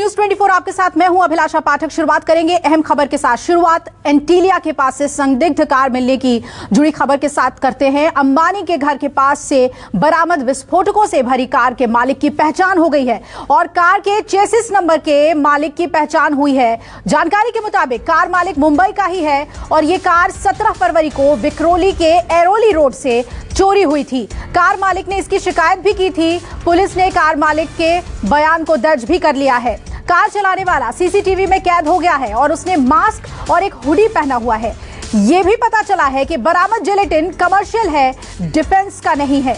News 24 आपके साथ मैं हूं अभिलाषा पाठक। शुरुआत करेंगे अहम खबर के साथ। शुरुआत एंटीलिया के पास से संदिग्ध कार मिलने की जुड़ी खबर के साथ करते हैं। अंबानी के घर के पास से बरामद विस्फोटकों से भरी कार के मालिक की पहचान हो गई है और कार के चेसिस नंबर के मालिक की पहचान हुई है। जानकारी के मुताबिक कार मालिक मुंबई का ही है और ये कार 17 फरवरी को विक्रोली के एरोली रोड से चोरी हुई थी। कार मालिक ने इसकी शिकायत भी की थी। पुलिस ने कार मालिक के बयान को दर्ज भी कर लिया है। कार चलाने वाला सीसीटीवी में कैद हो गया है और उसने मास्क और एक हुडी पहना हुआ है। यह भी पता चला है कि बरामद जिलेटिन कमर्शियल है, डिफेंस का नहीं है।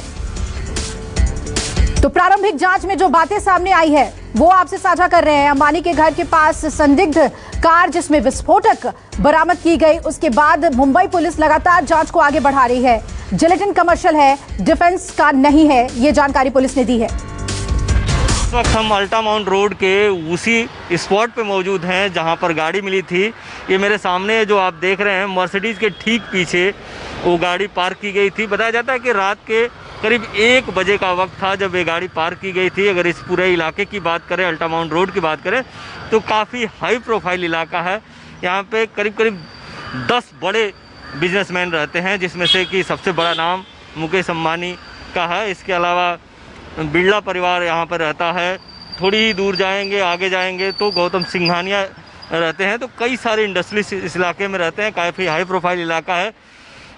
तो प्रारंभिक जांच में जो बातें सामने आई है वो आपसे साझा कर रहे हैं। अंबानी के घर के पास संदिग्ध कार जिसमें विस्फोटक बरामद की गई, उसके बाद मुंबई पुलिस लगातार जांच को आगे बढ़ा रही है। जिलेटिन कमर्शियल है, डिफेंस का नहीं है, ये जानकारी पुलिस ने दी है। इस वक्त हम अल्टामाउंट रोड के उसी स्पॉट पे मौजूद हैं जहां पर गाड़ी मिली थी। ये मेरे सामने जो आप देख रहे हैं मर्सिडीज के ठीक पीछे वो गाड़ी पार्क की गई थी। बताया जाता है कि रात के करीब 1 बजे का वक्त था जब ये गाड़ी पार्क की गई थी। अगर इस पूरे इलाके की बात करें, अल्टामाउंट रोड की बात करें, तो काफ़ी हाई प्रोफाइल इलाका है। यहाँ पे करीब 10 बड़े बिजनेसमैन रहते हैं, जिसमें से कि सबसे बड़ा नाम मुकेश अंबानी का है। इसके अलावा बिरला परिवार यहाँ पर रहता है। थोड़ी ही दूर जाएंगे, आगे जाएंगे तो गौतम सिंघानिया रहते हैं। तो कई सारे इंडस्ट्रीज इस इलाके में रहते हैं। काफ़ी हाई प्रोफाइल इलाका है,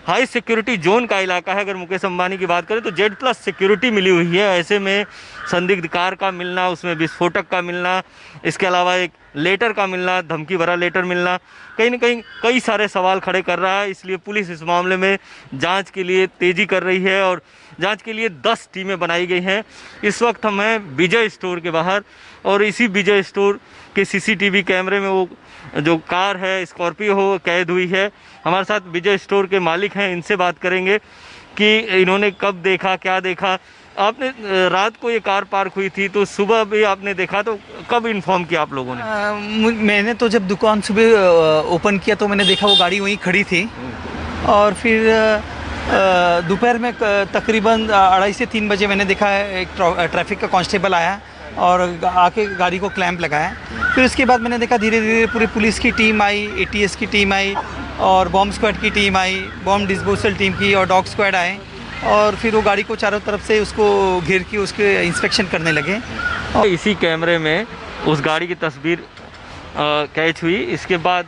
हाई सिक्योरिटी जोन का इलाका है। अगर मुकेश अंबानी की बात करें तो Z+ सिक्योरिटी मिली हुई है। ऐसे में संदिग्ध कार का मिलना, उसमें विस्फोटक का मिलना, इसके अलावा एक लेटर का मिलना, धमकी भरा लेटर मिलना, कहीं ना कहीं कई सारे सवाल खड़े कर रहा है। इसलिए पुलिस इस मामले में जांच के लिए तेज़ी कर रही है और जांच के लिए 10 टीमें बनाई गई हैं। इस वक्त हम हैं विजय स्टोर के बाहर और इसी विजय स्टोर के सीसीटीवी कैमरे में वो जो कार है स्कॉर्पियो हो कैद हुई है। हमारे साथ विजय स्टोर के मालिक हैं, इनसे बात करेंगे कि इन्होंने कब देखा, क्या देखा। आपने रात को ये कार पार्क हुई थी तो सुबह भी आपने देखा, तो कब इन्फॉर्म किया आप लोगों ने? मैंने तो जब दुकान सुबह ओपन किया तो मैंने देखा वो गाड़ी वहीं खड़ी थी और फिर दोपहर में तकरीबन 2:30 से 3 बजे मैंने देखा एक ट्रैफिक का कांस्टेबल आया और आके गाड़ी को क्लैंप लगाया। फिर उसके बाद मैंने देखा धीरे धीरे पूरी पुलिस की टीम आई, ATS की टीम आई और बॉम्ब स्क्वाड की टीम आई, बॉम्ब डिस्पोजल टीम की और डॉग स्क्वाड आए और फिर वो गाड़ी को चारों तरफ से उसको घेर के उसके इंस्पेक्शन करने लगे। और इसी कैमरे में उस गाड़ी की तस्वीर कैच हुई। इसके बाद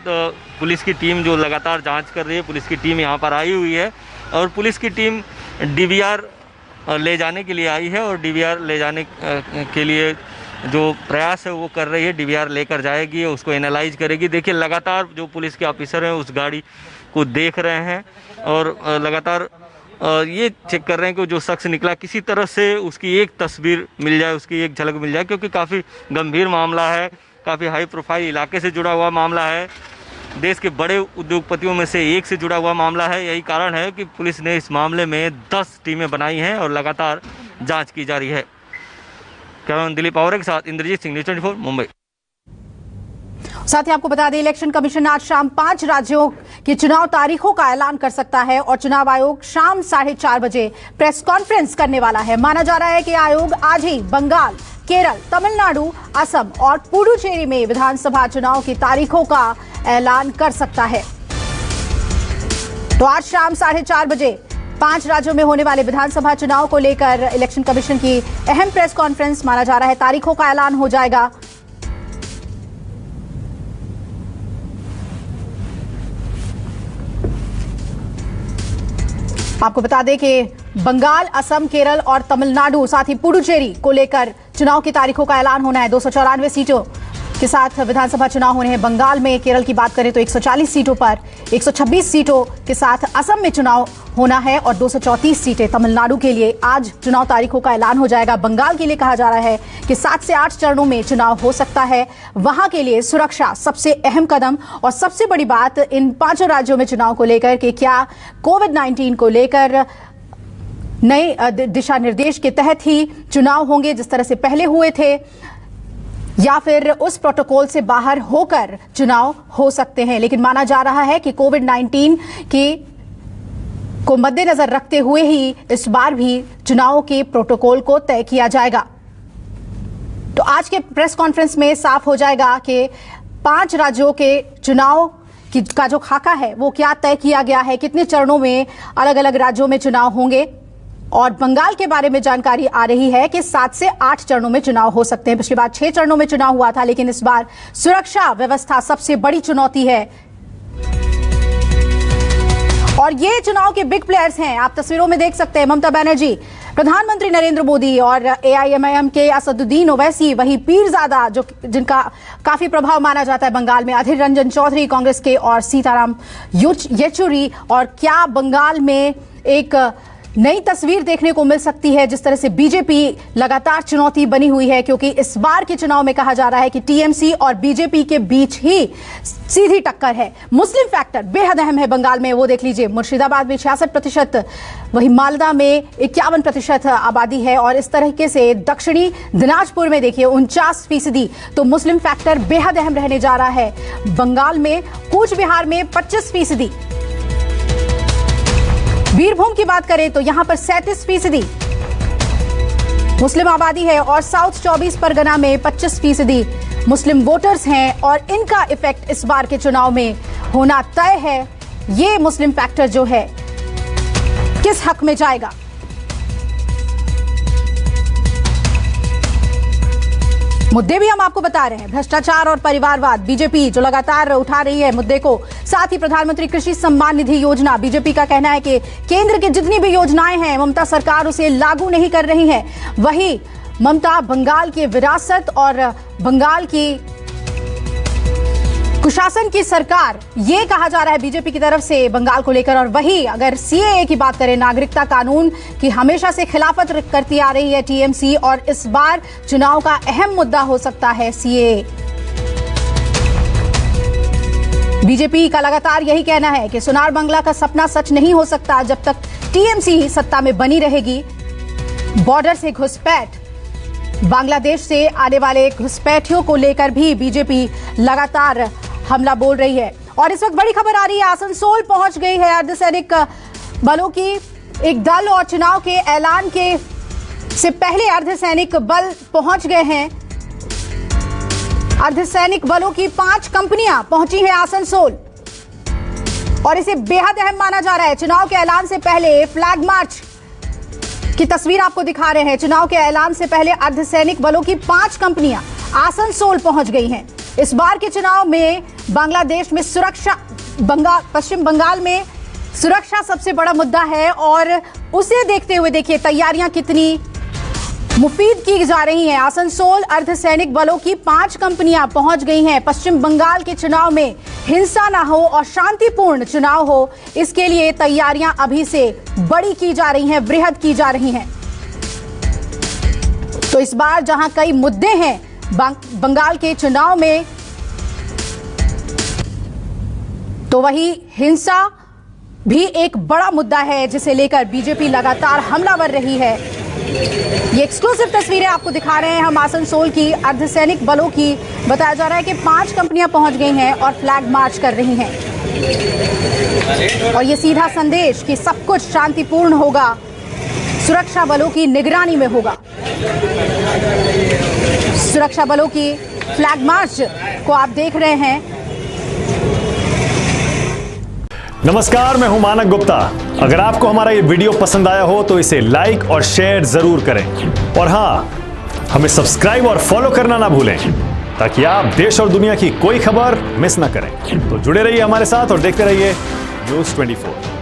पुलिस की टीम जो लगातार जांच कर रही है, पुलिस की टीम यहाँ पर आई हुई है और पुलिस की टीम DVR ले जाने के लिए आई है और DVR ले जाने के लिए जो प्रयास है वो कर रही है। DVR लेकर जाएगी, उसको एनालाइज करेगी। देखिए लगातार जो पुलिस के ऑफिसर हैं उस गाड़ी को देख रहे हैं और लगातार ये चेक कर रहे हैं कि जो शख्स निकला किसी तरह से उसकी एक तस्वीर मिल जाए, उसकी एक झलक मिल जाए, क्योंकि काफ़ी गंभीर मामला है, काफ़ी हाई प्रोफाइल इलाके से जुड़ा हुआ मामला है, देश के बड़े उद्योगपतियों में से एक से जुड़ा हुआ मामला है। यही कारण है कि पुलिस ने इस मामले में 10 टीमें बनाई हैं और लगातार जांच की जा रही है। कैमरामैन दिलीप पावरे के साथ इंद्रजीत सिंह, न्यूज़ 24 मुंबई। साथ ही आपको बता दें, इलेक्शन कमीशन आज शाम 5 राज्यों की चुनाव तारीखों का ऐलान कर सकता है और चुनाव आयोग शाम 4:30 बजे प्रेस कॉन्फ्रेंस करने वाला है। माना जा रहा है कि आयोग आज ही बंगाल, केरल, तमिलनाडु, असम और पुडुचेरी में विधानसभा चुनाव की तारीखों का ऐलान कर सकता है। तो आज शाम 4:30 बजे 5 राज्यों में होने वाले विधानसभा चुनाव को लेकर इलेक्शन कमीशन की अहम प्रेस कॉन्फ्रेंस, माना जा रहा है तारीखों का ऐलान हो जाएगा। आपको बता दें कि बंगाल, असम, केरल और तमिलनाडु साथ ही पुडुचेरी को लेकर चुनाव की तारीखों का ऐलान होना है। 294 सीटों के साथ विधानसभा चुनाव होने हैं। बंगाल में, केरल की बात करें तो 140 सीटों पर 126 सीटों के साथ असम में चुनाव होना है और 234 सीटें तमिलनाडु के लिए। आज चुनाव तारीखों का ऐलान हो जाएगा। बंगाल के लिए कहा जा रहा है कि 7 से 8 चरणों में चुनाव हो सकता है। वहां के लिए सुरक्षा सबसे अहम कदम और सबसे बड़ी बात इन 5 राज्यों में चुनाव को लेकर कि क्या कोविड-19 को लेकर नए दिशा निर्देश के तहत ही चुनाव होंगे जिस तरह से पहले हुए थे, या फिर उस प्रोटोकॉल से बाहर होकर चुनाव हो सकते हैं। लेकिन माना जा रहा है कि कोविड-19 को मद्देनजर रखते हुए ही इस बार भी चुनाव के प्रोटोकॉल को तय किया जाएगा। तो आज के प्रेस कॉन्फ्रेंस में साफ हो जाएगा कि 5 राज्यों के चुनाव का जो खाका है वो क्या तय किया गया है, कितने चरणों में अलग अलग राज्यों में चुनाव होंगे। और बंगाल के बारे में जानकारी आ रही है कि 7 से 8 चरणों में चुनाव हो सकते हैं। पिछली बार 6 चरणों में चुनाव हुआ था, लेकिन इस बार सुरक्षा व्यवस्था सबसे बड़ी चुनौती है। और ये चुनाव के बिग प्लेयर्स हैं, आप तस्वीरों में देख सकते हैं। ममता बनर्जी, प्रधानमंत्री नरेंद्र मोदी और AIMIM के असदुद्दीन ओवैसी, वही पीरजादा जो जिनका काफी प्रभाव माना जाता है बंगाल में, अधीर रंजन चौधरी कांग्रेस के, और सीताराम येचुरी। और क्या बंगाल में एक नई तस्वीर देखने को मिल सकती है, जिस तरह से बीजेपी लगातार चुनौती बनी हुई है, क्योंकि इस बार के चुनाव में कहा जा रहा है कि TMC और बीजेपी के बीच ही सीधी टक्कर है। मुस्लिम फैक्टर बेहद अहम है बंगाल में, वो देख लीजिए। मुर्शिदाबाद में 66%, वही मालदा में 51% आबादी है, और इस तरीके से दक्षिणी दिनाजपुर में देखिए 49%। तो मुस्लिम फैक्टर बेहद अहम रहने जा रहा है बंगाल में। कूच बिहार में 25%, बीरभूम की बात करें तो यहां पर 37% मुस्लिम आबादी है, और साउथ 24 परगना में 25% मुस्लिम वोटर्स हैं, और इनका इफेक्ट इस बार के चुनाव में होना तय है। ये मुस्लिम फैक्टर जो है किस हक में जाएगा। मुद्दे भी हम आपको बता रहे हैं, भ्रष्टाचार और परिवारवाद, बीजेपी जो लगातार उठा रही है मुद्दे को। साथ ही प्रधानमंत्री कृषि सम्मान निधि योजना, बीजेपी का कहना है कि केंद्र की जितनी भी योजनाएं हैं ममता सरकार उसे लागू नहीं कर रही है। वही ममता बंगाल की विरासत और बंगाल की कुशासन की सरकार, ये कहा जा रहा है बीजेपी की तरफ से बंगाल को लेकर। और वही अगर CAA की बात करें, नागरिकता कानून की हमेशा से खिलाफत करती आ रही है TMC, और इस बार चुनाव का अहम मुद्दा हो सकता है CAA। बीजेपी का लगातार यही कहना है कि सोनार बंगला का सपना सच नहीं हो सकता जब तक TMC ही सत्ता में बनी रहेगी। बॉर्डर से घुसपैठ, बांग्लादेश से आने वाले घुसपैठियों को लेकर भी बीजेपी लगातार हमला बोल रही है। और इस वक्त बड़ी खबर आ रही है, आसनसोल पहुंच गई है अर्धसैनिक बलों की एक दल, और चुनाव के ऐलान के से पहले अर्धसैनिक बल पहुंच गए हैं। अर्धसैनिक बलों की 5 कंपनियां पहुंची हैं आसनसोल, और इसे बेहद अहम माना जा रहा है। चुनाव के ऐलान से पहले फ्लैग मार्च की तस्वीर आपको दिखा रहे हैं। चुनाव के ऐलान से पहले अर्धसैनिक बलों की 5 कंपनियां आसनसोल पहुंच गई हैं। इस बार के चुनाव में बांग्लादेश में सुरक्षा, पश्चिम बंगाल में सुरक्षा सबसे बड़ा मुद्दा है, और उसे देखते हुए देखिए तैयारियां कितनी मुफीद की जा रही हैं। आसनसोल अर्धसैनिक बलों की 5 कंपनियां पहुंच गई हैं। पश्चिम बंगाल के चुनाव में हिंसा ना हो और शांतिपूर्ण चुनाव हो, इसके लिए तैयारियां अभी से बड़ी की जा रही हैं, वृहद की जा रही हैं। तो इस बार जहां कई मुद्दे हैं बंगाल के चुनाव में, तो वही हिंसा भी एक बड़ा मुद्दा है जिसे लेकर बीजेपी लगातार हमलावर रही है। ये एक्सक्लूसिव तस्वीरें आपको दिखा रहे हैं हम आसनसोल की अर्धसैनिक बलों की। बताया जा रहा है कि 5 कंपनियां पहुंच गई हैं और फ्लैग मार्च कर रही हैं, और ये सीधा संदेश कि सब कुछ शांतिपूर्ण होगा, सुरक्षा बलों की निगरानी में होगा। सुरक्षा बलों की फ्लैग मार्च को आप देख रहे हैं। नमस्कार, मैं हूं मानक गुप्ता। अगर आपको हमारा ये वीडियो पसंद आया हो तो इसे लाइक और शेयर जरूर करें, और हां, हमें सब्सक्राइब और फॉलो करना ना भूलें ताकि आप देश और दुनिया की कोई खबर मिस ना करें। तो जुड़े रहिए हमारे साथ और देखते रहिए News 24।